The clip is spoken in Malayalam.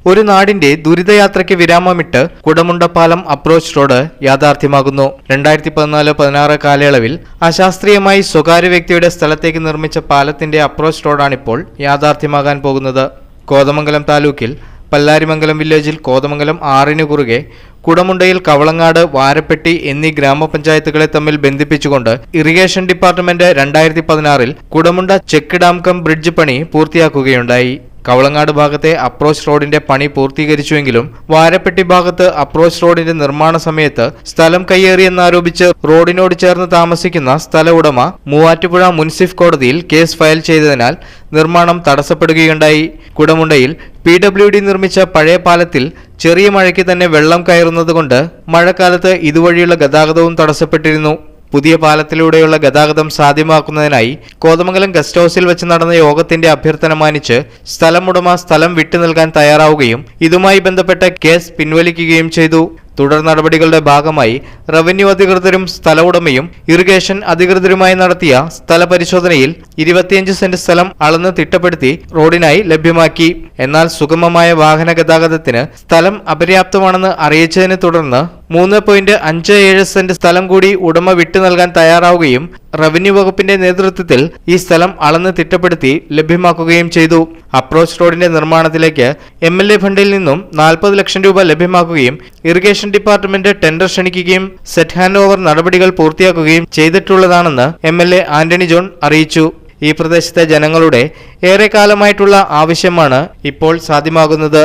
ഒരു നാടിന്റെ ദുരിതയാത്രയ്ക്ക് വിരാമമിട്ട് കുടമുണ്ടപ്പാലം അപ്രോച്ച് റോഡ് യാഥാർത്ഥ്യമാകുന്നു. 2014-16 കാലയളവിൽ അശാസ്ത്രീയമായി സ്വകാര്യ വ്യക്തിയുടെ സ്ഥലത്തേക്ക് നിർമ്മിച്ച പാലത്തിന്റെ അപ്രോച്ച് റോഡാണിപ്പോൾ യാഥാർത്ഥ്യമാകാൻ പോകുന്നത്. കോതമംഗലം താലൂക്കിൽ പല്ലാരിമംഗലം വില്ലേജിൽ കോതമംഗലം 6 കുറുകെ കുടമുണ്ടയിൽ കവളങ്ങാട്, വാരപ്പെട്ടി എന്നീ ഗ്രാമപഞ്ചായത്തുകളെ തമ്മിൽ ബന്ധിപ്പിച്ചുകൊണ്ട് ഇറിഗേഷൻ ഡിപ്പാർട്ട്മെന്റ് 2016-ൽ Kudamunda check dam cum bridge പണി പൂർത്തിയാക്കുകയുണ്ടായി. കവളങ്ങാട് ഭാഗത്തെ അപ്രോച്ച് റോഡിന്റെ പണി പൂർത്തീകരിച്ചുവെങ്കിലും വാരപ്പെട്ടി ഭാഗത്ത് അപ്രോച്ച് റോഡിന്റെ നിർമ്മാണ സമയത്ത് സ്ഥലം കയ്യേറിയെന്നാരോപിച്ച് റോഡിനോട് ചേർന്ന് താമസിക്കുന്ന സ്ഥല ഉടമ മൂവാറ്റുപുഴ മുനിസിഫ് കോടതിയിൽ കേസ് ഫയൽ ചെയ്തതിനാൽ നിർമ്മാണം തടസ്സപ്പെടുകയുണ്ടായി. കുടമുണ്ടയിൽ PWD നിർമ്മിച്ച പഴയ പാലത്തിൽ ചെറിയ മഴയ്ക്ക് തന്നെ വെള്ളം കയറുന്നതുകൊണ്ട് മഴക്കാലത്ത് ഇതുവഴിയുള്ള ഗതാഗതവും തടസ്സപ്പെട്ടിരുന്നു. പുതിയ പാലത്തിലൂടെയുള്ള ഗതാഗതം സാധ്യമാക്കുന്നതിനായി കോതമംഗലം ഗസ്റ്റ് ഹൌസിൽ വെച്ച് നടന്ന യോഗത്തിന്റെ അഭ്യർത്ഥന മാനിച്ച് സ്ഥലമുടമ സ്ഥലം വിട്ടു നൽകാൻ തയ്യാറാവുകയും ഇതുമായി ബന്ധപ്പെട്ട കേസ് പിൻവലിക്കുകയും ചെയ്തു. തുടർ നടപടികളുടെ ഭാഗമായി റവന്യൂ അധികൃതരും സ്ഥല ഉടമയും ഇറിഗേഷൻ അധികൃതരുമായി നടത്തിയ സ്ഥല പരിശോധനയിൽ 25 സെന്റ് സ്ഥലം അളന്ന് തിട്ടപ്പെടുത്തി റോഡിനായി ലഭ്യമാക്കി. എന്നാൽ സുഗമമായ വാഹന ഗതാഗതത്തിന് സ്ഥലം അപര്യാപ്തമാണെന്ന് അറിയിച്ചതിനെ തുടർന്ന് 3.57 സെന്റ് സ്ഥലം കൂടി ഉടമ വിട്ടു നൽകാൻ തയ്യാറാവുകയും റവന്യൂ വകുപ്പിന്റെ നേതൃത്വത്തിൽ ഈ സ്ഥലം അളന്ന് തിട്ടപ്പെടുത്തി ലഭ്യമാക്കുകയും ചെയ്തു. അപ്രോച്ച് റോഡിന്റെ നിർമ്മാണത്തിലേക്ക് MLA ഫണ്ടിൽ നിന്നും 40 ലക്ഷം രൂപ ലഭ്യമാക്കുകയും ഇറിഗേഷൻ ഡിപ്പാർട്ട്മെന്റ് ടെൻഡർ ക്ഷണിക്കുകയും സെറ്റ് ഹാൻഡ് ഓവർ നടപടികൾ പൂർത്തിയാക്കുകയും ചെയ്തിട്ടുള്ളതാണെന്ന് MLA ആന്റണി ജോൺ അറിയിച്ചു. ഈ പ്രദേശത്തെ ജനങ്ങളുടെ ഏറെക്കാലമായിട്ടുള്ള ആവശ്യമാണ് ഇപ്പോൾ സാധ്യമാകുന്നത്.